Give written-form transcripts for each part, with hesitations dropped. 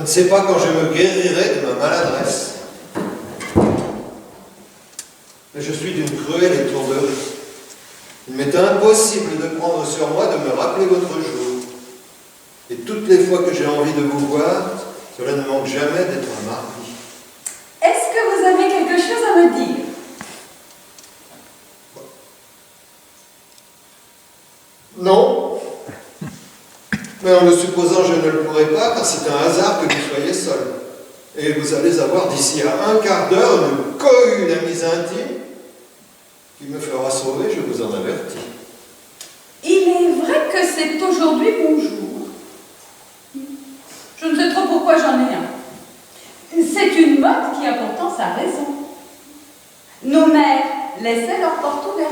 sais pas quand je me guérirai de ma maladresse. Mais je suis d'une cruelle étourderie. Il m'est impossible de prendre sur moi de me rappeler votre jour. Et toutes les fois que j'ai envie de vous voir, cela ne manque jamais d'être un mardi. Est-ce que vous avez quelque chose à me dire? Non. Mais en le supposant, je ne le pourrai pas, car c'est un hasard que vous soyez seul. Et vous allez avoir d'ici à un quart d'heure une cohue d'amis intimes qui me fera sauver, je vous en avertis. Il est vrai que c'est aujourd'hui mon jour. Je ne sais trop pourquoi j'en ai un. C'est une mode qui a pourtant sa raison. Nos mères laissaient leur porte ouverte.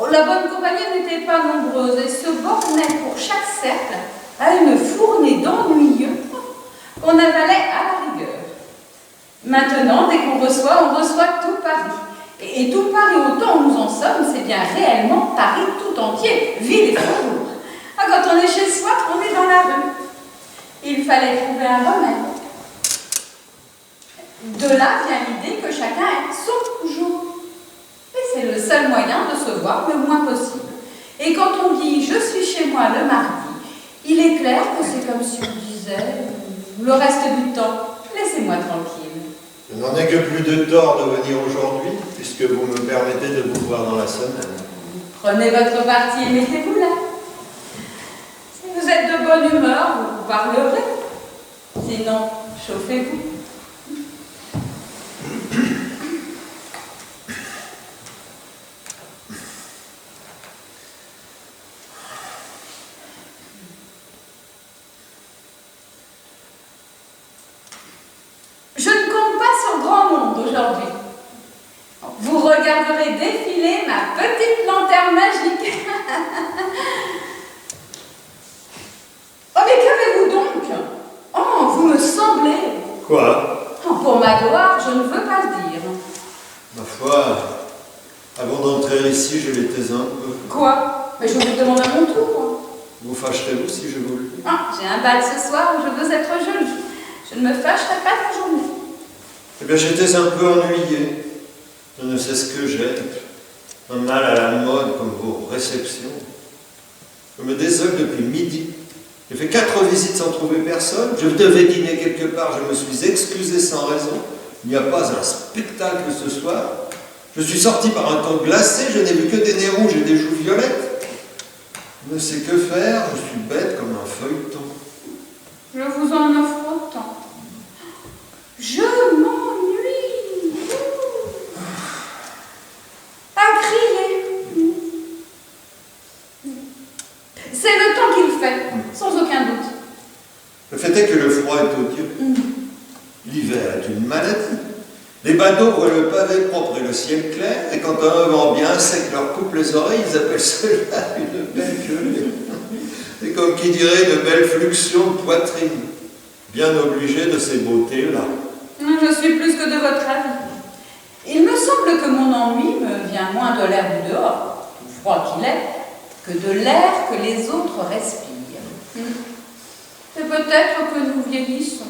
Oh, la bonne compagnie n'était pas nombreuse et se bornait pour chaque cercle à une fournée d'ennuyeux qu'on avalait à la rigueur. Maintenant, dès qu'on reçoit, on reçoit tout Paris. Et tout Paris, autant où nous en sommes, c'est bien réellement Paris tout entier, ville et faubourg. Ah, quand on est chez soi, on est dans la rue. Il fallait trouver un remède. De là vient l'idée que chacun ait son jour. Et c'est le seul moyen de se voir le moins possible. Et quand on dit « je suis chez moi le mardi », il est clair que c'est comme si on disait « le reste du temps, laissez-moi tranquille ». Je n'en ai que plus de tort de venir aujourd'hui, puisque vous me permettez de vous voir dans la semaine. Prenez votre parti et mettez-vous là. Si vous êtes de bonne humeur, vous parlerez. Sinon, chauffez-vous. Je ne compte pas sur grand monde aujourd'hui. Vous regarderez défiler ma petite lanterne magique. Oh, mais qu'avez-vous donc? Oh, vous me semblez... Quoi? Oh, pour ma gloire, je ne veux pas le dire. Ma foi, avant d'entrer ici, je l'étais un peu. Quoi? Mais je vous demande à mon tour. Vous fâcherez-vous si je vous le dis? Ah, j'ai un bal ce soir où je veux être jolie. Je ne me fâcherai pas la journée. Eh bien, j'étais un peu ennuyé. Je ne sais ce que j'ai. Un mal à la mode comme vos réceptions. Je me désole depuis midi. J'ai fait 4 visites sans trouver personne. Je devais dîner quelque part. Je me suis excusé sans raison. Il n'y a pas un spectacle ce soir. Je suis sorti par un temps glacé. Je n'ai vu que des nez rouges et des joues violettes. Je ne sais que faire. Je suis bête comme un feuilleton. Je vous en offre autant. Je m'ennuie. À crier. C'est le temps qu'il fait, sans aucun doute. Le fait est que le froid est odieux. L'hiver est une maladie. Les badauds voient le pavé propre et le ciel clair, et quand un vent bien sec leur coupe les oreilles, ils appellent cela une belle gelée. C'est comme qui dirait une belle fluxion de poitrine, bien obligée de ces beautés-là. Je suis plus que de votre avis. Il me semble que mon ennui me vient moins de l'air du dehors, froid qu'il est, que de l'air que les autres respirent. C'est peut-être que nous vieillissons.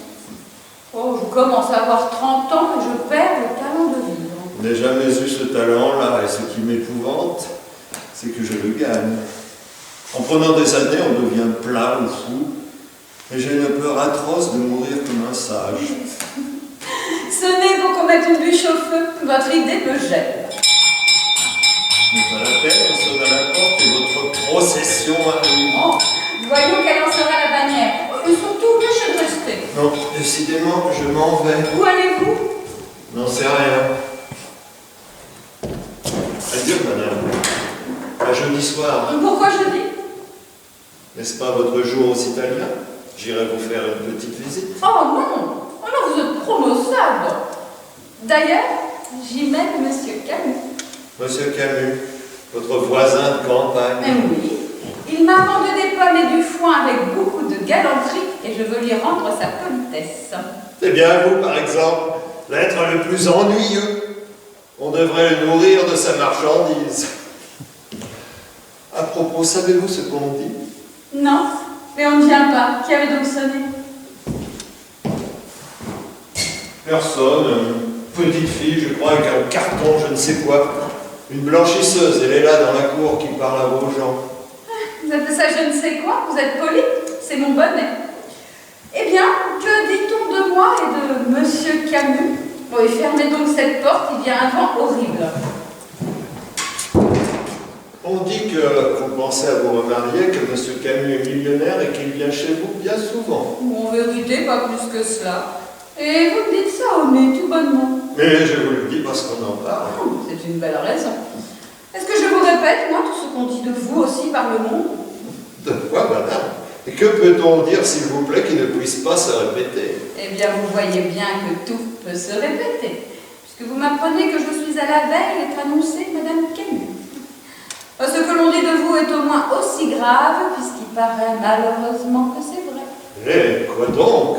Oh, je commence à avoir 30 ans et je perds le talent de vivre. Je n'ai jamais eu ce talent-là, et ce qui m'épouvante, c'est que je le gagne. En prenant des années, on devient plat ou fou, et j'ai une peur atroce de mourir comme un sage. Ce n'est pour qu'on mette une bûche au feu. Votre idée me gêne. Ce n'est pas la peine, on sonne à la porte et votre procession arrive. Oh, voyons quelle en sera la bannière. Ils sont tous obligés de rester. Non, décidément, je m'en vais. Où allez-vous? N'en sais rien. Adieu, madame. À jeudi soir. Pourquoi jeudi? N'est-ce pas votre jour aux Italiens? J'irai vous faire une petite visite. Oh non! Oh non, vous êtes trop maussade. D'ailleurs, j'y mène Monsieur Camus. Monsieur Camus, votre voisin de campagne. Oui, il m'a vendu des pommes et du foin avec beaucoup de galanterie et je veux lui rendre sa politesse. C'est bien vous, par exemple, l'être le plus ennuyeux. On devrait le nourrir de sa marchandise. À propos, savez-vous ce qu'on dit? Non, mais on ne vient pas. Qui avait donc sonné? Personne, une petite fille, je crois, avec un carton, je ne sais quoi. Une blanchisseuse, elle est là dans la cour qui parle à vos gens. Vous appelez ça je ne sais quoi? Vous êtes poli? C'est mon bonnet. Eh bien, que dit-on de moi et de Monsieur Camus? Bon, et fermez donc cette porte, il vient un vent horrible. On dit que vous pensez à vous remarier, que Monsieur Camus est millionnaire et qu'il vient chez vous bien souvent. En vérité, pas plus que cela. Et vous me dites ça au nez, tout bonnement. Mais je vous le dis parce qu'on en parle. C'est une belle raison. Est-ce que je vous répète, moi, tout ce qu'on dit de vous aussi par le monde? De quoi, madame? Et que peut-on dire, s'il vous plaît, qui ne puisse pas se répéter? Eh bien, vous voyez bien que tout peut se répéter, puisque vous m'apprenez que je suis à la veille d'être annoncée Madame Camus. Ce que l'on dit de vous est au moins aussi grave, puisqu'il paraît malheureusement que c'est vrai. Eh, quoi donc?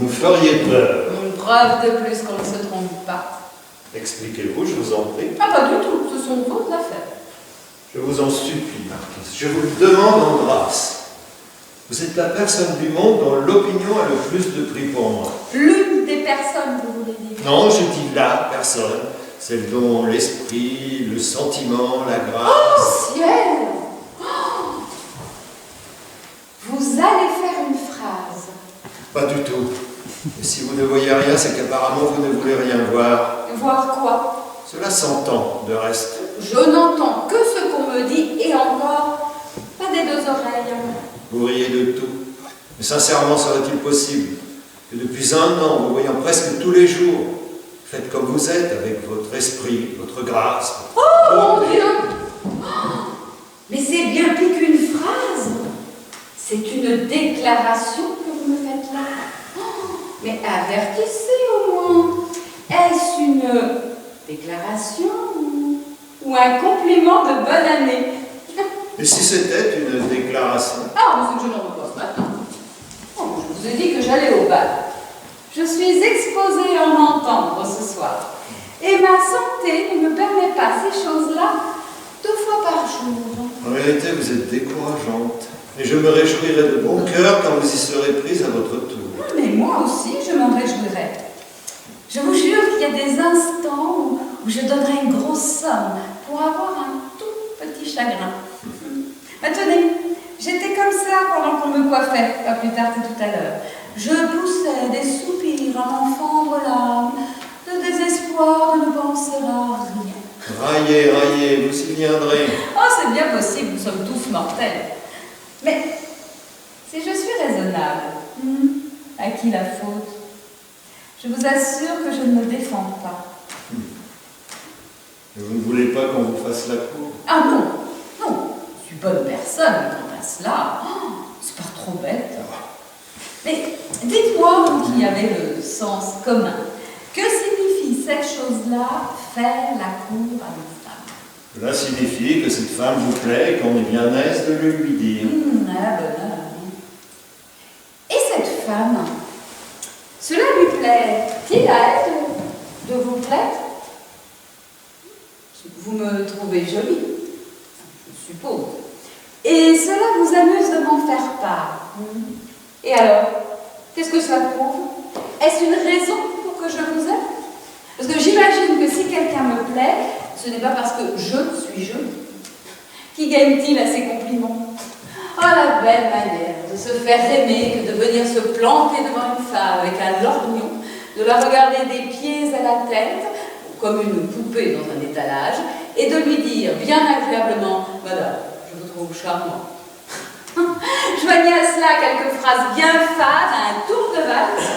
Vous me feriez peur. Une preuve de plus qu'on ne se trompe pas. Expliquez-vous, je vous en prie. Ah, pas du tout, ce sont vos affaires. Je vous en supplie, Marquise, je vous le demande en grâce. Vous êtes la personne du monde dont l'opinion a le plus de prix pour moi. L'une des personnes, vous voulez dire? Non, je dis la personne, celle dont l'esprit, le sentiment, la grâce... Oh, ciel! Oh, vous allez faire une phrase. Pas du tout. Et si vous ne voyez rien, c'est qu'apparemment vous ne voulez rien voir. Voir quoi? Cela s'entend, de reste. Je n'entends que ce qu'on me dit, et encore, pas des deux oreilles. Vous riez de tout. Mais sincèrement, serait-il possible que depuis un an, vous voyant presque tous les jours, faites comme vous êtes, avec votre esprit, votre grâce... Oh, mon Dieu! Oh, mais c'est bien plus qu'une phrase. C'est une déclaration que vous me faites là. Oh, mais avertissez au moins. Est-ce une déclaration ou un compliment de bonne année? Et si c'était une déclaration? Ah, mais c'est que je n'en repose maintenant. Oh, je vous ai dit que j'allais au bal. Je suis exposée à en entendre ce soir. Et ma santé ne me permet pas ces choses-là 2 fois par jour. En réalité, vous êtes décourageante. Et je me réjouirai de bon cœur quand vous y serez prise à votre tour. Mais moi aussi, je m'en réjouirai. Je vous jure qu'il y a des instants où je donnerai une grosse somme pour avoir un tout petit chagrin. Tenez, j'étais comme ça pendant qu'on me coiffait, pas plus tard que tout à l'heure. Je poussais des soupirs à m'en fendre l'âme, de désespoir de ne penser à rien. Raillez, raillez, vous y viendrez. Oh, c'est bien possible, nous sommes tous mortels. Mais si je suis raisonnable, à qui la faute? Je vous assure que je ne me défends pas. Et vous ne voulez pas qu'on vous fasse la cour? Ah non, non, je suis bonne personne, mais quant à cela, c'est pas trop bête. Mais dites-moi, vous qui avez le sens commun, que signifie cette chose-là, faire la cour à une femme? Cela signifie que cette femme vous plaît et qu'on est bien aise de le lui dire. À la bonne heure. Et cette femme, cela lui plaît-il à elle de vous plaire? Vous me trouvez jolie, je suppose. Et cela vous amuse de m'en faire part. Et alors, qu'est-ce que cela prouve? Est-ce une raison pour que je vous aime? Parce que j'imagine que si quelqu'un me plaît, ce n'est pas parce que je suis jolie. Qui gagne-t-il à ces compliments? Oh, la belle manière de se faire aimer que de venir se planter devant une femme avec un lorgnon, de la regarder des pieds à la tête, comme une poupée dans un étalage, et de lui dire bien agréablement « Madame, je vous trouve charmant ». Joignez à cela quelques phrases bien fades, un tour de valse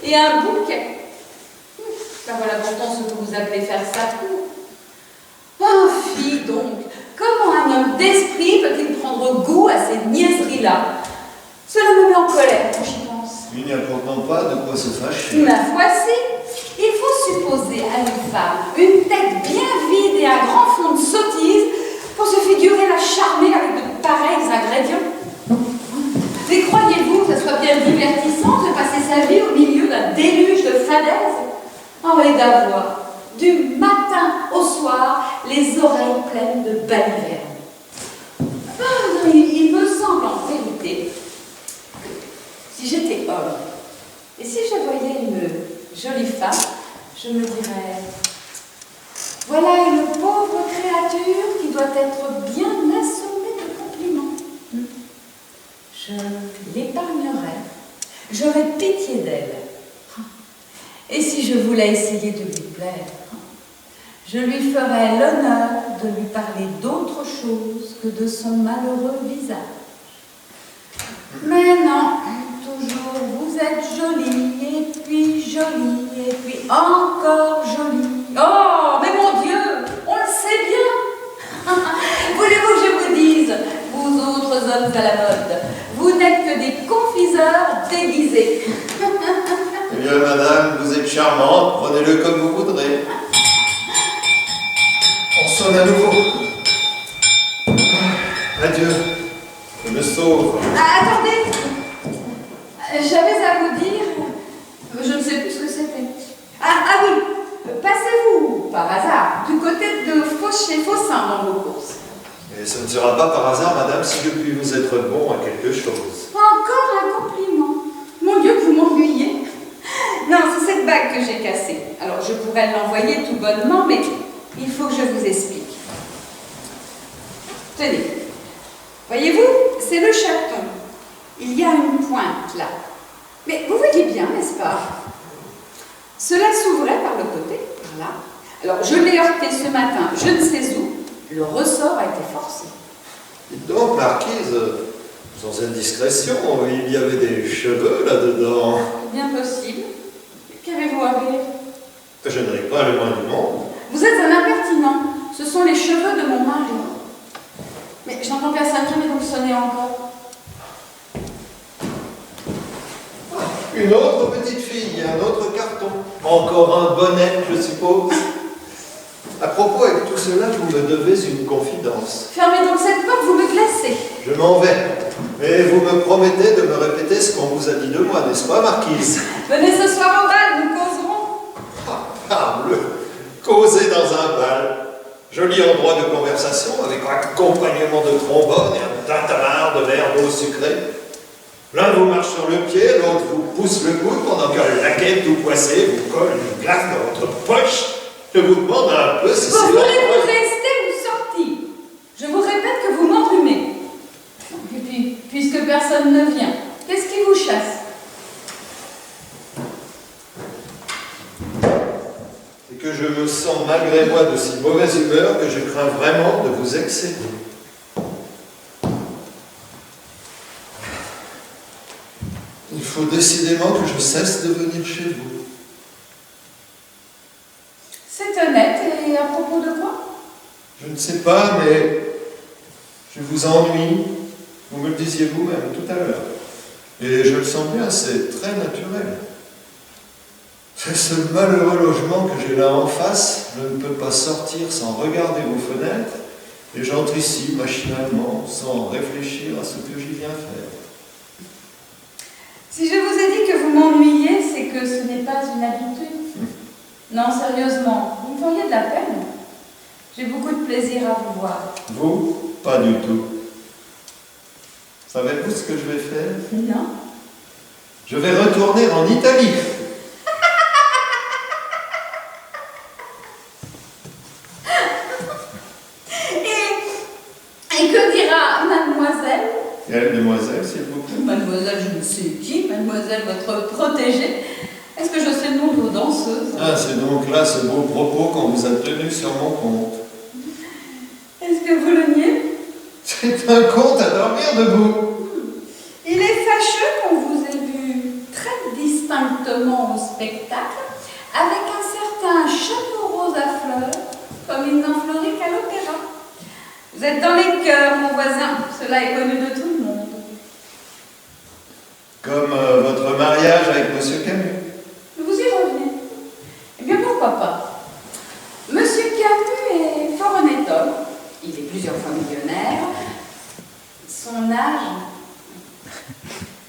et un bouquet. Ben voilà pourtant ce que vous appelez faire sa cour. Oh, fille donc, comment un homme d'esprit peut-il prendre goût à ces niaiseries-là? Cela me met en colère quand j'y pense. Il n'y a pourtant pas de quoi se fâcher. Ma foi si, il faut supposer à une femme une tête bien vide et un grand fond de sottise pour se figurer la charmer avec de pareils ingrédients. Mais croyez-vous que ce soit bien divertissant de passer sa vie au milieu d'un déluge de fadaises? Oh, et d'avoir, du matin au soir, les oreilles pleines de balivernes. Ah, il me semble en vérité que si j'étais homme, et si je voyais une jolie femme, je me dirais, voilà une pauvre créature qui doit être bien assommée de compliments. Je l'épargnerais, j'aurais pitié d'elle. Et si je voulais essayer de lui plaire, je lui ferais l'honneur de lui parler d'autre chose que de son malheureux visage. Mais non, toujours vous êtes jolie, et puis encore jolie. Oh, mais mon Dieu, on le sait bien. Voulez-vous que je vous dise, vous autres hommes à la mode, vous n'êtes que des confiseurs déguisés. Eh bien, madame, vous êtes charmante, prenez-le comme vous voudrez. On sonne à nouveau. Adieu, je me sauve. Attendez, j'avais à vous dire, je ne sais plus ce que c'était. Ah oui, passez-vous, par hasard, du côté de chez Faussin dans vos courses. Et ce ne sera pas par hasard, madame, si je puis vous être bon à quelque chose. Encore un compliment. Mon Dieu, que vous m'ennuyez. Non, c'est cette bague que j'ai cassée. Alors, je pourrais l'envoyer tout bonnement, mais il faut que je vous explique. Tenez. Voyez-vous, c'est le chaton. Il y a une pointe là. Mais vous voyez bien, n'est-ce pas? Cela s'ouvrait par le côté, par là. Alors, je l'ai heurté ce matin, je ne sais où. Le ressort a été forcé. Dites donc, marquise, sans indiscrétion, il y avait des cheveux là-dedans. Bien possible. Qu'avez-vous à rire? Je n'aurais pas le moins du monde. Vous êtes un impertinent. Ce sont les cheveux de mon mari. Mais je n'entends personne, jamais vous le sonnez encore. Une autre petite fille, un autre carton. Encore un bonnet, je suppose. À propos, avec tout cela, vous me devez une confidence. Fermez donc cette porte, vous me glacez. Je m'en vais. Mais vous me promettez de me répéter ce qu'on vous a dit de moi, n'est-ce pas, marquise? Venez ce soir au bal, nous causerons. Ah, parbleu. Causer dans un bal. Joli endroit de conversation avec un accompagnement de trombone et un tintamarre de verre d'eau sucrée. L'un vous marche sur le pied, l'autre vous pousse le coude pendant que le laquais tout poissé vous colle une glace dans votre poche. Je vous demande un peu si c'est... Vous voulez-vous rester ou sortir? Je vous répète que vous m'enrhumez. Et puis, puisque personne ne vient, qu'est-ce qui vous chasse? C'est que je me sens malgré moi de si mauvaise humeur que je crains vraiment de vous excéder. Il faut décidément que je cesse de venir chez vous. C'est honnête, et à propos de quoi? Je ne sais pas, mais je vous ennuie. Vous me le disiez vous-même tout à l'heure. Et je le sens bien, c'est très naturel. C'est ce malheureux logement que j'ai là en face. Je ne peux pas sortir sans regarder vos fenêtres. Et j'entre ici machinalement, sans réfléchir à ce que j'y viens faire. Si je vous ai dit que vous m'ennuyez, c'est que ce n'est pas une habitude. Non, sérieusement, vous me feriez de la peine. J'ai beaucoup de plaisir à vous voir. Vous, pas du tout. Savez-vous ce que je vais faire? Non. Je vais retourner en Italie. Et que dira mademoiselle? Quelle demoiselle, s'il vous plaît? Mademoiselle, je ne sais qui, mademoiselle, votre protégée. Est-ce que je sais le nom de vos danseuses? Ah, c'est donc là ce beau propos qu'on vous a tenu sur mon compte. Est-ce que vous le niez? C'est un conte à dormir debout. Il est fâcheux qu'on vous ait vu très distinctement au spectacle avec un certain chapeau rose à fleurs, comme il n'en fleurit qu'à l'opéra. Vous êtes dans les cœurs, mon voisin. Cela est connu de tout le monde. Comme votre mariage avec Monsieur Camus. Vous y revenez. Eh bien, pourquoi pas? Monsieur Camus est fort honnête homme. Il est plusieurs fois millionnaire. Son âge,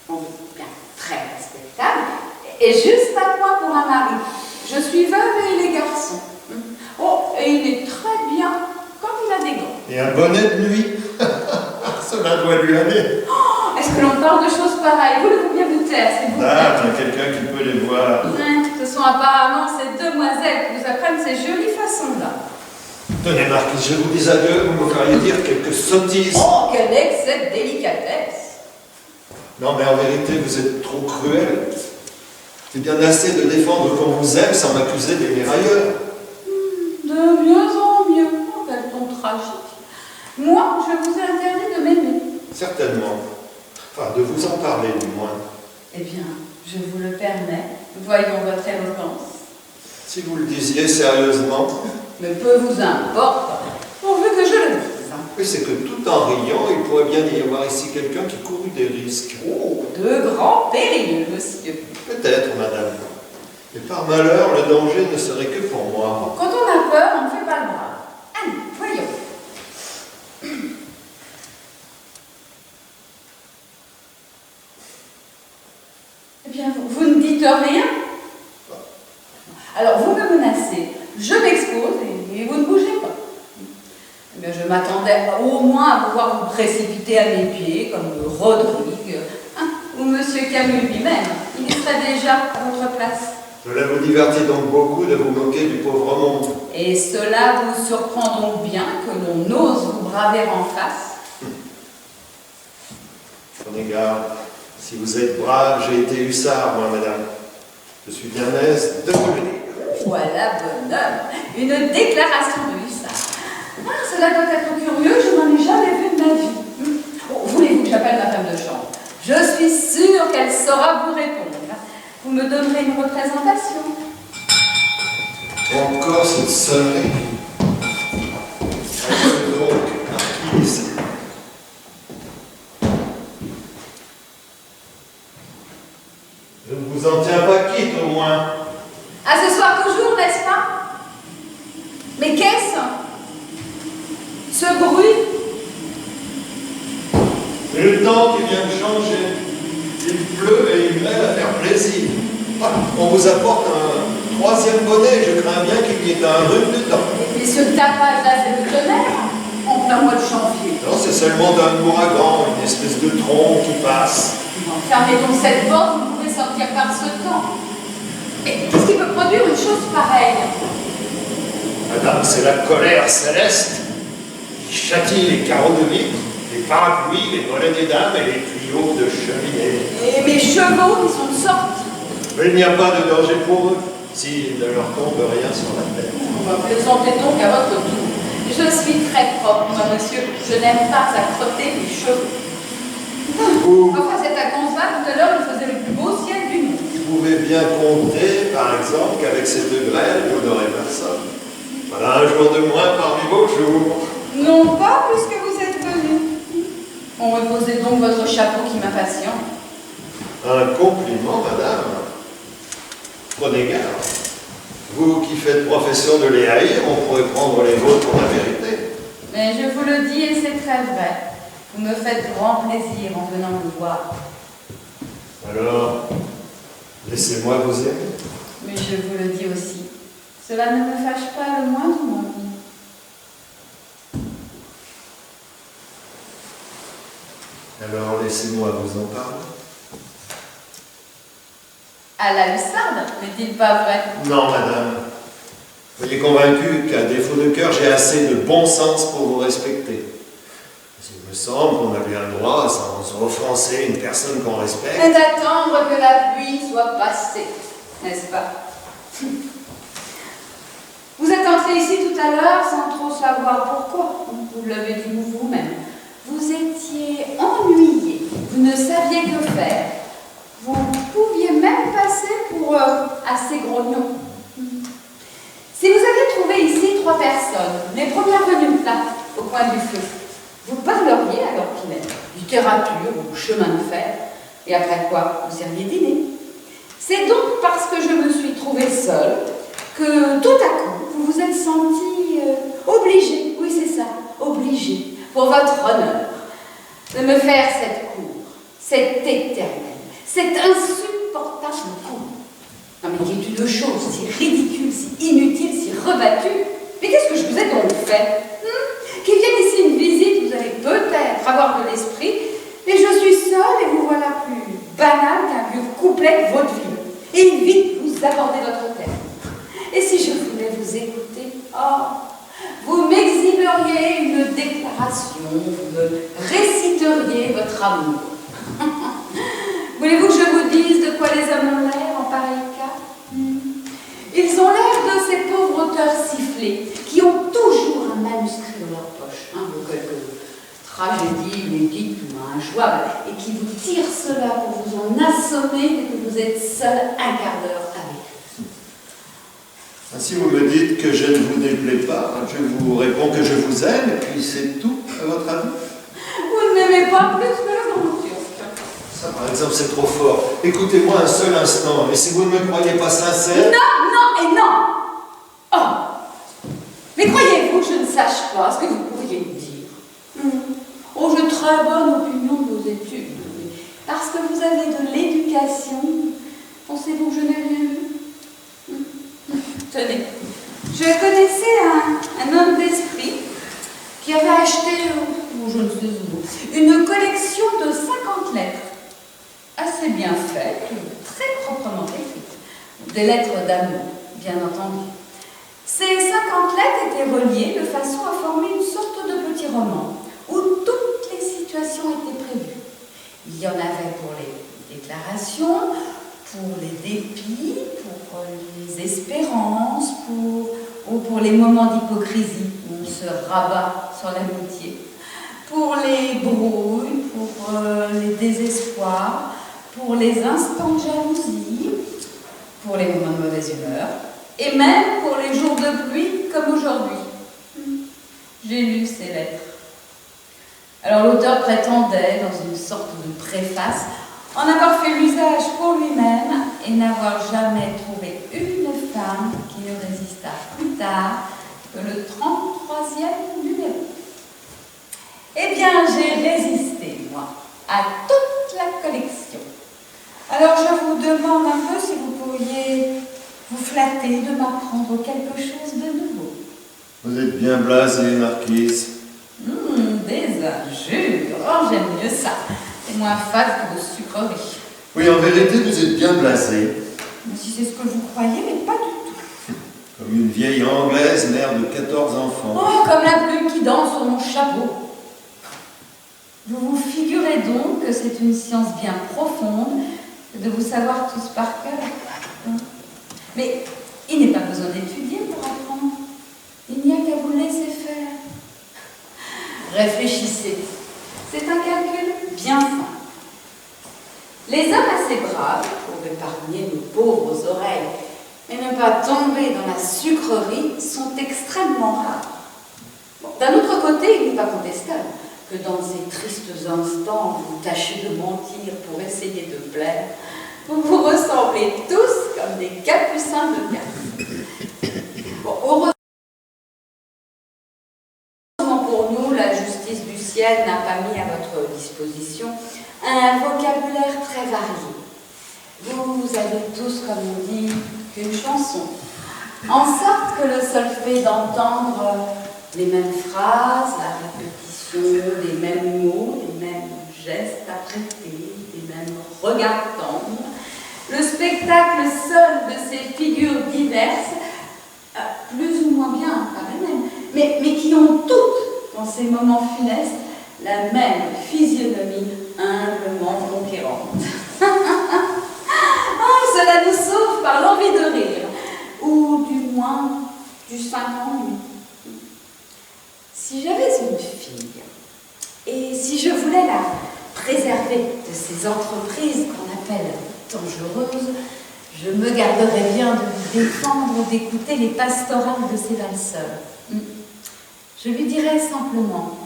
bien, très respectable, est juste à moi pour un mari. Je suis veuve et il est garçon. Oh, et il est très bien quand il a des gants. Et un bonnet de nuit. Cela doit lui aller. Oh, est-ce que l'on parle de choses pareilles? Voulez-vous bien vous taire, s'il vous plaît? Ah, il y a quelqu'un qui peut les voir. Ce sont apparemment ces demoiselles qui vous apprennent ces jolies façons-là. Tenez, Marquise, je vous dis adieu, vous me feriez dire quelques sottises. Oh, quel excès de délicatesse! Non, mais en vérité, vous êtes trop cruel. C'est bien assez de défendre qu'on vous aime sans m'accuser d'aimer ailleurs. De mieux en mieux. Oh, quel ton tragique. Moi, je vous ai interdit de m'aimer. Certainement. Enfin, de vous en parler, du moins. Eh bien, je vous le permets. Voyons votre éloquence. Si vous le disiez sérieusement. Mais peu vous importe, pourvu que je le dise. Oui, c'est que tout en riant, il pourrait bien y avoir ici quelqu'un qui courut des risques. Oh, de grands périls, monsieur. Peut-être, madame. Et par malheur, le danger ne serait que pour moi. Quand on a peur, on ne fait pas le brave. Allez, voyons. Eh bien, vous ne dites rien? Alors, vous me menacez, je m'expose et vous ne bougez pas. Eh bien, je m'attendais au moins à vous voir vous précipiter à mes pieds, comme Rodrigue, ou Monsieur Camus lui-même. Il serait déjà à votre place. Cela vous divertit donc beaucoup de vous moquer du pauvre monde. Et cela vous surprend donc bien que l'on ose vous braver en face? Prenez garde. Si vous êtes brave, j'ai été hussard, moi, madame. Je suis bien aise de vous le dire. Voilà, bonhomme, une déclaration de hussard. Ah, cela doit être curieux, je n'en ai jamais vu de ma vie. Oh, voulez-vous que j'appelle ma femme de chambre? Je suis sûre qu'elle saura vous répondre. Vous me donnerez une représentation. Encore cette sonnerie. Adieu donc, marquise. Je ne vous en tiens pas quitte, au moins. À ce soir toujours, n'est-ce pas? Mais qu'est-ce? Ce bruit? C'est le temps qui vient de changer. Il pleut et il mêle à faire plaisir. Ah, on vous apporte un troisième bonnet, je crains bien qu'il y ait un rhume dedans. Et puis ce tapage là, c'est le tonnerre, en plein mois de janvier. Non, c'est seulement d'un ouragan, une espèce de tronc qui passe. Fermez donc cette porte, vous pouvez sortir par ce temps. Mais qu'est-ce qui peut produire une chose pareille? Madame, c'est la colère céleste qui châtie les carreaux de vitre, les parapluies, les volets des dames et les tuyaux de cheminée. Et mes chevaux qui sont de sorte. Mais il n'y a pas de danger pour eux, s'il ne leur tombe rien sur la tête. On va plaisantez donc à votre tour. Je suis très propre, moi, monsieur. Je n'aime pas à frotter mes cheveux. Enfin, c'est à Consvat, tout à l'heure, il faisait le plus beau ciel du monde. Vous pouvez bien compter, par exemple, qu'avec ces deux grêles, vous n'aurez personne. Voilà un jour de moins parmi vos jours. Non pas, puisque vous êtes venu. On reposait donc votre chapeau qui m'impatiente. Un compliment, madame. Prenez garde. Vous qui faites profession de les haïr, on pourrait prendre les vôtres pour la vérité. Mais je vous le dis et c'est très vrai. Vous me faites grand plaisir en venant me voir. Alors, laissez-moi vous aimer. Mais je vous le dis aussi. Cela ne me fâche pas le moins du monde. Alors, laissez-moi vous en parler. À la hussarde, n'est-il pas vrai? Non, madame. Soyez convaincue qu'à défaut de cœur, j'ai assez de bon sens pour vous respecter. Il me semble qu'on a bien le droit, sans offenser une personne qu'on respecte, Et d'attendre que la pluie soit passée, n'est-ce pas? Vous êtes entré ici tout à l'heure sans trop savoir pourquoi. Vous l'avez dit vous-même. Vous étiez ennuyé, vous ne saviez que faire. Vous pouviez même passer pour assez grognon. Si vous aviez trouvé ici 3 personnes, les premières venues là, au coin du feu, vous parleriez à leur qu'il est littérature ou chemin de fer, et après quoi vous seriez dîner. C'est donc parce que je me suis trouvée seule que tout à coup vous vous êtes senti obligé, oui c'est ça, obligé, pour votre honneur, de me faire cette cour, cette éternelle, cette insupportable cour. Non mais qui est une chose si ridicule, si inutile, si rebattue. Mais qu'est-ce que je vous ai donc fait? Qu'il vienne ici une visite, vous allez peut-être avoir de l'esprit, mais je suis seule et vous voilà plus banal qu'un vieux couplet vaudeville. Et vite, vous abordez votre narration, vous me réciteriez votre amour. Voulez-vous que je vous dise de quoi les hommes ont l'air en pareil cas? Ils ont l'air de ces pauvres auteurs sifflés qui ont toujours un manuscrit dans leur poche, ou quelque tragédie inédite ou injouable, et qui vous tirent cela pour vous en assommer dès que vous êtes seul un quart d'heure avec eux. Si vous me dites que je ne vous déplais pas, je vous réponds que je vous aime, et puis c'est tout, à votre avis? Vous ne m'aimez pas plus que le grand Turc. Ça, par exemple, c'est trop fort. Écoutez-moi un seul instant, et si vous ne me croyez pas sincère... Non, non et non. Oh. Mais croyez-vous que je ne sache pas ce que vous pourriez me dire? Oh, j'ai très bonne opinion de vos études, mais parce que vous avez de l'éducation, pensez-vous que je n'ai rien vu? Tenez, je connaissais un homme d'esprit qui avait acheté, je ne sais où, une collection de 50 lettres, assez bien faites, très proprement écrites, des lettres d'amour, bien entendu. Ces 50 lettres étaient reliées de façon à former une sorte de petit roman, où toutes les situations étaient prévues. Il y en avait pour les déclarations, pour les dépits, pour les espérances, pour les moments d'hypocrisie où on se rabat sur l'amitié, pour les brouilles, pour les désespoirs, pour les instants de jalousie, pour les moments de mauvaise humeur, et même pour les jours de pluie comme aujourd'hui. J'ai lu ces lettres. Alors l'auteur prétendait, dans une sorte de préface, en avoir fait l'usage pour lui-même et n'avoir jamais trouvé une femme qui ne résista plus tard que le 33e numéro. Eh bien, j'ai résisté, moi, à toute la collection. Alors je vous demande un peu si vous pourriez vous flatter de m'apprendre quelque chose de nouveau. Vous êtes bien blasée, marquise. Des injures. Oh, j'aime mieux ça. C'est moins fade que de sucreries. Oui, en vérité, vous êtes bien blasée. Mais si c'est ce que vous croyez, mais pas du tout. Comme une vieille Anglaise, mère de 14 enfants. Oh, comme la plume qui danse sur mon chapeau. Vous vous figurez donc que c'est une science bien profonde de vous savoir tous par cœur. Mais il n'est pas besoin d'étudier pour apprendre. Il n'y a qu'à vous laisser faire. Réfléchissez. C'est un calcul bien fin. Les hommes assez braves, pour épargner nos pauvres oreilles et ne pas tomber dans la sucrerie, sont extrêmement rares. Bon, d'un autre côté, il n'est pas contestable que dans ces tristes instants où vous tâchez de mentir pour essayer de plaire, vous vous ressemblez tous comme des capucins de Caen. Bon, heureusement pour nous, la justice du ciel n'a pas mis à votre disposition un vocabulaire très varié. Vous avez tous, comme on dit, qu'une chanson, en sorte que le seul fait d'entendre les mêmes phrases, la répétition des mêmes mots, des mêmes gestes à prêter, des mêmes regards tendres, le spectacle seul de ces figures diverses, plus ou moins bien par elles-mêmes, mais qui ont toutes, dans ces moments funestes, la même physionomie humblement conquérante. Cela nous sauve par l'envie de rire, ou du moins du cinq-ennui. Si j'avais une fille, et si je voulais la préserver de ces entreprises qu'on appelle dangereuses, je me garderais bien de lui défendre ou d'écouter les pastorales de ces valseurs. Je lui dirais simplement,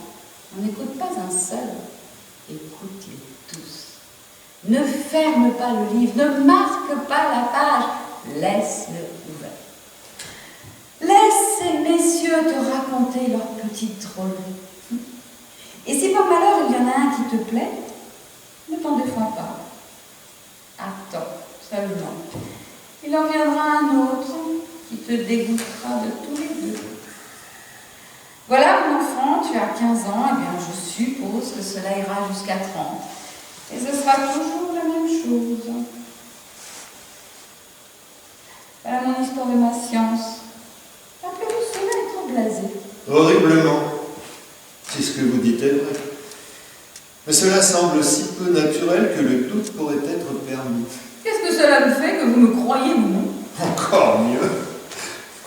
on n'écoute pas un seul, écoute-les tous. Ne ferme pas le livre, ne marque pas la page, laisse-le ouvert. Laisse ces messieurs te raconter leurs petites drôleries. Et si par malheur il y en a un qui te plaît, ne t'en défends pas. Attends seulement. Il en viendra un autre qui te dégoûtera de tous les deux. Voilà, mon enfant, tu as 15 ans, et bien je suppose que cela ira jusqu'à 30. Et ce sera toujours la même chose. Voilà mon histoire de ma science. Appelez-vous cela être blasé. Horriblement. Si ce que vous dites est vrai. Mais cela semble si peu naturel que le doute pourrait être permis. Qu'est-ce que cela me fait que vous me croyez ou non? Encore mieux.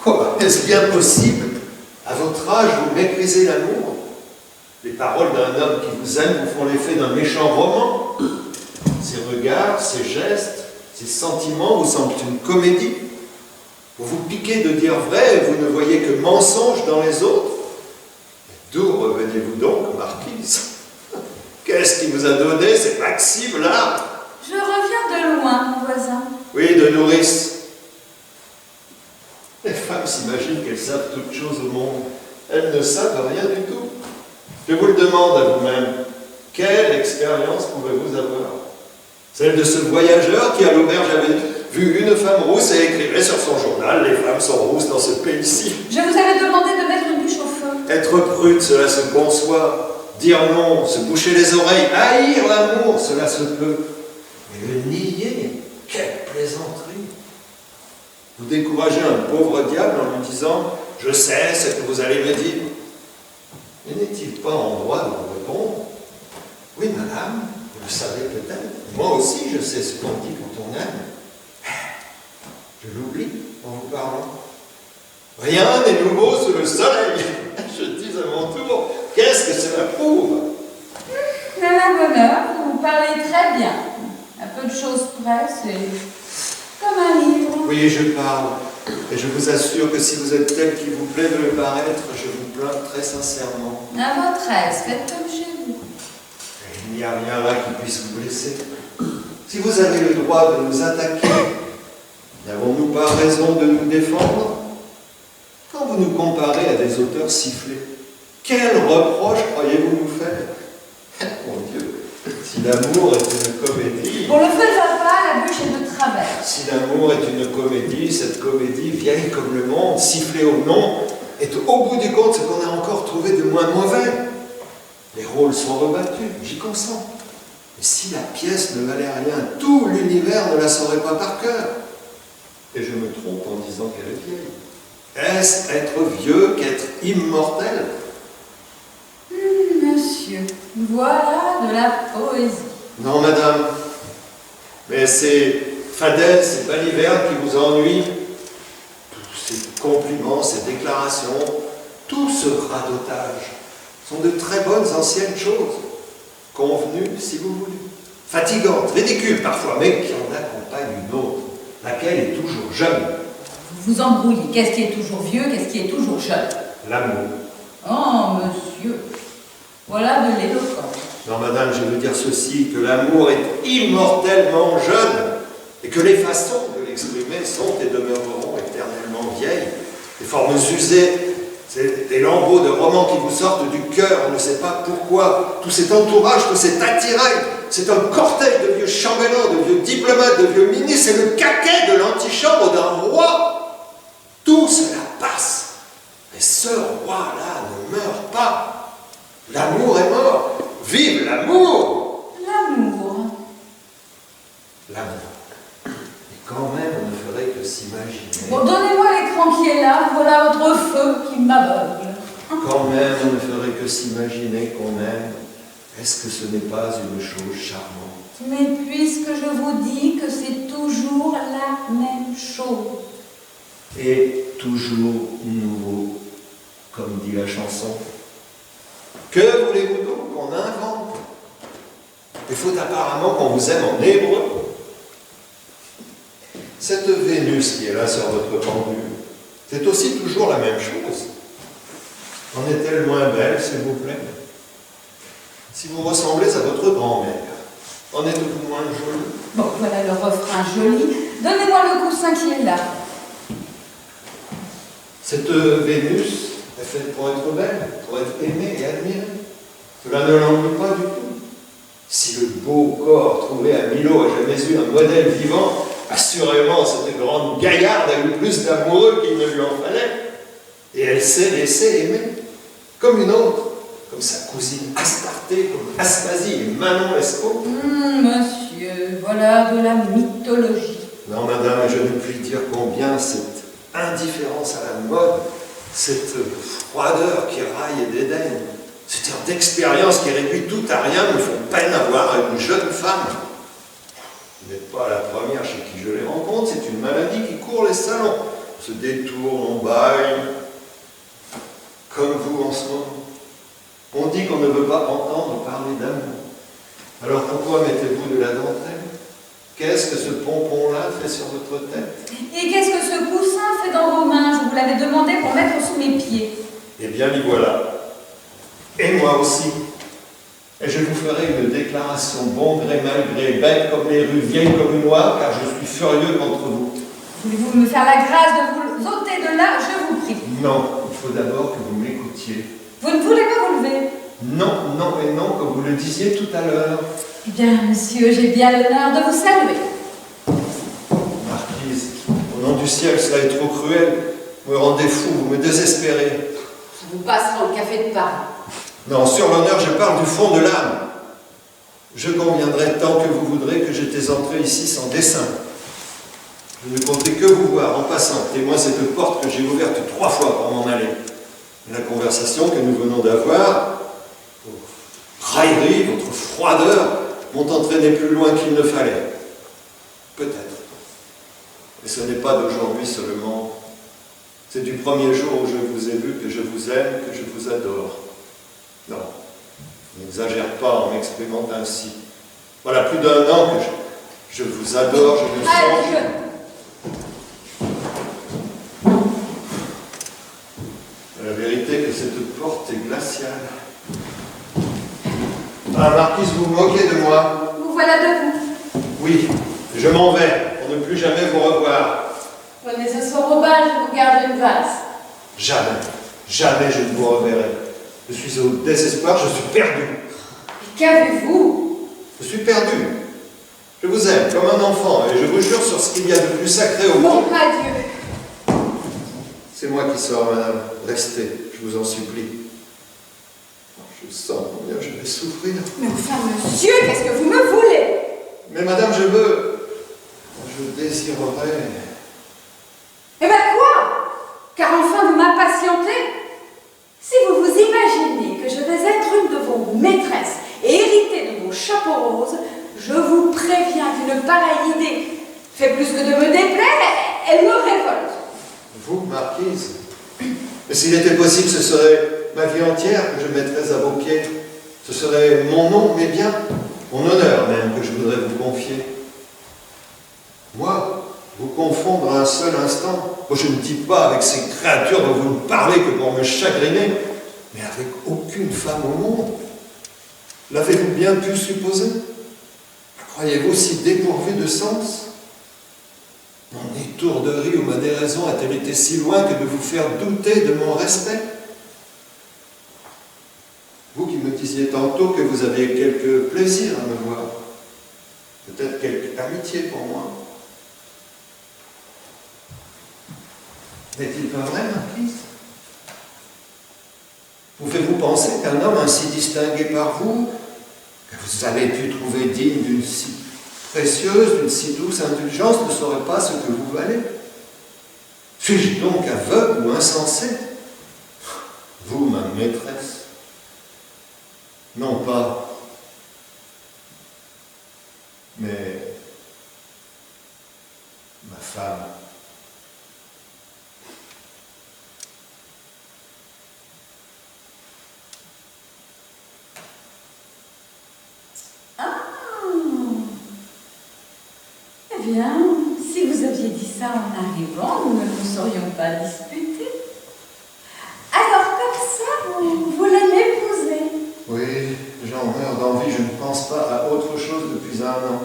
Quoi? Est-ce bien possible? À votre âge, vous méprisez l'amour? Les paroles d'un homme qui vous aime vous font l'effet d'un méchant roman? Ses regards, ses gestes, ses sentiments vous semblent une comédie? Vous vous piquez de dire vrai et vous ne voyez que mensonge dans les autres? D'où revenez-vous donc, marquise? Qu'est-ce qui vous a donné ces maximes-là? Je reviens de loin, mon voisin. Oui, de nourrice. Les femmes s'imaginent qu'elles savent toutes choses au monde. Elles ne savent rien du tout. Je vous le demande à vous-même. Quelle expérience pouvez-vous avoir? Celle de ce voyageur qui, à l'auberge, avait vu une femme rousse et écrivait sur son journal « Les femmes sont rousses dans ce pays-ci ». Je vous avais demandé de mettre une bûche au feu. Être prude, cela se conçoit. Dire non, se boucher les oreilles, haïr l'amour, cela se peut. Mais le nier, quelle plaisanterie! Vous découragez un pauvre diable en lui disant « Je sais ce que vous allez me dire ». Mais n'est-il pas en droit de vous répondre « Oui, madame, vous le savez peut-être. Moi aussi, je sais ce qu'on dit quand on aime. » Je l'oublie en vous parlant. Rien n'est nouveau sous le soleil. Je dis à mon tour, qu'est-ce que cela prouve? Madame Bonheur, vous parlez très bien. À peu de choses près, c'est comme un livre. Oui, je parle. Et je vous assure que si vous êtes tel qu'il vous plaît de le paraître, je vous plains très sincèrement. À votre aise, faites comme chez vous. Et il n'y a rien là qui puisse vous blesser. Si vous avez le droit de nous attaquer, n'avons-nous pas raison de nous défendre? Quand vous nous comparez à des auteurs sifflés, quel reproche croyez-vous nous faire? Mon Dieu, si l'amour est une comédie... Pour le feu ne va pas, la bûche est de travers. Si l'amour est une comédie, cette comédie, vieille comme le monde, sifflée au nom, est au bout du compte ce qu'on a encore trouvé de moins mauvais. Les rôles sont rebattus, j'y consens. Mais si la pièce ne valait rien, tout l'univers ne la saurait pas par cœur. Et je me trompe en disant qu'elle est vieille. Est-ce être vieux qu'être immortel? Monsieur, voilà de la poésie. Non, madame. Mais ces fadaises, ces balivernes qui vous ennuient, tous ces compliments, ces déclarations, tout ce radotage sont de très bonnes anciennes choses, convenues si vous voulez, fatigantes, ridicules parfois, mais qui en accompagnent une autre, laquelle est toujours jeune. Vous vous embrouillez. Qu'est-ce qui est toujours vieux, qu'est-ce qui est toujours jeune? L'amour. Oh, monsieur, voilà de l'éloquence. Non, madame, je veux dire ceci, que l'amour est immortellement jeune, et que les façons de l'exprimer sont et demeureront éternellement vieilles. Les formes usées, c'est des lambeaux de romans qui vous sortent du cœur, on ne sait pas pourquoi. Tout cet entourage, tout cet attirail, c'est un cortège de vieux chambellans, de vieux diplomates, de vieux ministres, c'est le caquet de l'antichambre d'un roi. Tout cela passe. Mais ce roi-là ne meurt pas. L'amour est mort. Vive l'amour! L'amour. L'amour. Et quand même, on ne ferait que s'imaginer. Bon, donnez-moi l'écran qui est là, voilà votre feu qui m'aveugle. Quand même, on ne ferait que s'imaginer qu'on aime. Est-ce que ce n'est pas une chose charmante? Mais puisque je vous dis que c'est toujours la même chose. Et toujours nouveau, comme dit la chanson. Que voulez-vous donc qu'on invente? Il faut apparemment qu'on vous aime en hébreu. Cette Vénus qui est là sur votre pendule, c'est aussi toujours la même chose. En est-elle moins belle, s'il vous plaît? Si vous ressemblez à votre grand-mère, en êtes-vous moins jolie? Bon, voilà le refrain joli. Donnez-moi le coussin qui est là. Cette Vénus est faite pour être belle, pour être aimée et admirée. Cela ne l'ennuie pas du tout. Si le beau corps trouvé à Milo a jamais eu un modèle vivant, assurément cette grande gaillarde a eu plus d'amoureux qu'il ne lui en fallait. Et elle s'est laissée aimer, comme une autre, comme sa cousine Astarté, comme Aspasie et Manon Lescaut. Monsieur, voilà de la mythologie. Non, madame, je ne puis dire combien cette indifférence à la mode, cette froideur qui raille et dédaigne, Cette heure d'expérience qui réduit tout à rien me fait peine à voir avec une jeune femme. Vous n'êtes pas la première chez qui je les rencontre, c'est une maladie qui court les salons. On se détourne, on baille, comme vous en ce moment. On dit qu'on ne veut pas entendre parler d'amour. Alors pourquoi mettez-vous de la dentelle? Qu'est-ce que ce pompon-là fait sur votre tête? Et qu'est-ce que ce coussin fait dans vos mains? Je vous l'avais demandé pour mettre sous mes pieds. Eh bien, m'y voilà. Et moi aussi. Et je vous ferai une déclaration bon gré, mal gré, bête comme les rues, vieille comme une oie, car je suis furieux contre vous. Voulez-vous me faire la grâce de vous ôter de là? Je vous prie. Non, il faut d'abord que vous m'écoutiez. Vous ne voulez pas vous lever? Non, non et non, comme vous le disiez tout à l'heure. Eh bien, monsieur, j'ai bien l'honneur de vous saluer. Marquise, au nom du ciel, cela est trop cruel. Vous me rendez fou, vous me désespérez. Je vous passerai le café de Paris. Non, sur l'honneur, je parle du fond de l'âme. Je conviendrai tant que vous voudrez que j'étais entré ici sans dessein. Je ne comptais que vous voir en passant, témoin cette porte que j'ai ouverte 3 fois pour m'en aller. La conversation que nous venons d'avoir, vos railleries, votre froideur, m'ont entraîné plus loin qu'il ne fallait. Peut-être. Mais ce n'est pas d'aujourd'hui seulement. C'est du premier jour où je vous ai vu que je vous aime, que je vous adore. Non, je n'exagère pas en m'exprimant ainsi. Voilà plus d'1 an que je vous adore, je me sens... La vérité est que cette porte est glaciale. Ah, Marquise, vous vous moquez de moi. Vous voilà debout. Oui, je m'en vais, pour ne plus jamais vous revoir. Prenez ce soir au bal, je vous garde une valse. Jamais, jamais je ne vous reverrai. Je suis au désespoir, je suis perdu. Et qu'avez-vous? Je suis perdu. Je vous aime comme un enfant et je vous jure sur ce qu'il y a de plus sacré au monde. Mon adieu. C'est moi qui sors, madame. Restez, je vous en supplie. Je sens combien je vais souffrir. Mais enfin, monsieur, qu'est-ce que vous me voulez? Mais madame, je désirerais... Eh ben quoi? Car enfin vous m'impatientez. Si vous vous imaginez que je vais être une de vos maîtresses et hériter de vos chapeaux roses, je vous préviens qu'une pareille idée fait plus que de me déplaire, elle me révolte. Vous, Marquise? Mais s'il était possible, ce serait ma vie entière que je mettrais à vos pieds. Ce serait mon nom, mes biens, mon honneur même que je voudrais vous confier. Moi, vous confondre un seul instant. Moi, je ne dis pas avec ces créatures dont vous me parlez que pour me chagriner, mais avec aucune femme au monde. L'avez-vous bien pu supposer? Croyez-vous si dépourvu de sens? Mon étourderie ou ma déraison a-t-elle été si loin que de vous faire douter de mon respect? Vous qui me disiez tantôt que vous aviez quelque plaisir à me voir, peut-être quelque amitié pour moi. N'est-il pas vrai, Marquise? Pouvez-vous penser qu'un homme ainsi distingué par vous, que vous avez pu trouver digne d'une si précieuse, d'une si douce indulgence, ne saurait pas ce que vous valez? Suis-je donc aveugle ou insensé? Vous, ma maîtresse? Non pas, mais ma femme. Eh bien, si vous aviez dit ça en arrivant, nous ne nous serions pas disputés. Alors comme ça, vous voulez m'épouser? Oui, j'en meurs d'envie, je ne pense pas à autre chose depuis 1 an.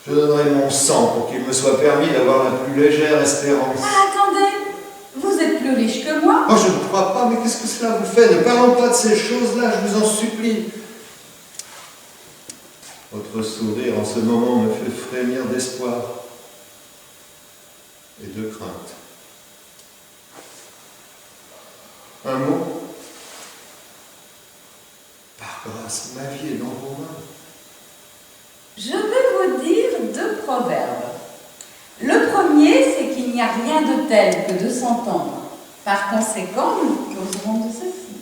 Je donnerai mon sang pour qu'il me soit permis d'avoir la plus légère espérance. Ah, attendez, vous êtes plus riche que moi? Oh, je ne crois pas, mais qu'est-ce que cela vous fait? Ne parlons pas de ces choses-là, je vous en supplie. Votre sourire en ce moment me fait frémir d'espoir et de crainte. Un mot? Par grâce, ma vie est dans vos mains. Je vais vous dire 2 proverbes. Le premier, c'est qu'il n'y a rien de tel que de s'entendre. Par conséquent, nous causerons de ceci.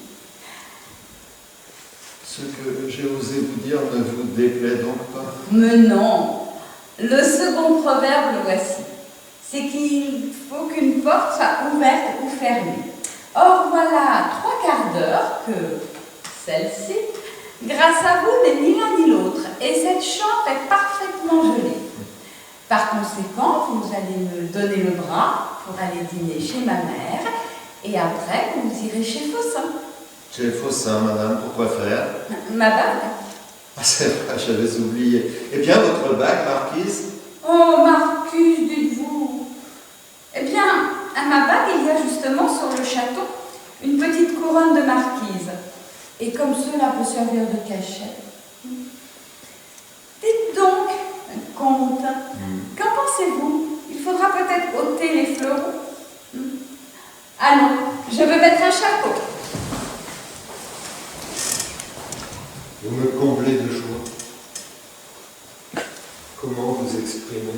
Ce que j'ai osé vous dire ne vous déplaît donc pas? Mais non. Le second proverbe, le voici. C'est qu'il faut qu'une porte soit ouverte ou fermée. Or, voilà 3/4 d'heure que celle-ci, grâce à vous, n'est ni l'un ni l'autre. Et cette chambre est parfaitement gelée. Par conséquent, vous allez me donner le bras pour aller dîner chez ma mère. Et après, vous irez chez Faussin. Chez Faussin, madame, pourquoi faire? Ma bague. Ah, c'est vrai, j'avais oublié. Eh bien, votre bague, marquise? Oh, Marcus, dites-vous. Eh bien, à ma bague, il y a justement sur le château une petite couronne de marquise. Et comme cela peut servir de cachet. Dites donc, comte, qu'en pensez-vous? Il faudra peut-être ôter les fleurons. Allons, je vais mettre un chapeau. Vous me comblez de joie. Comment vous exprimer?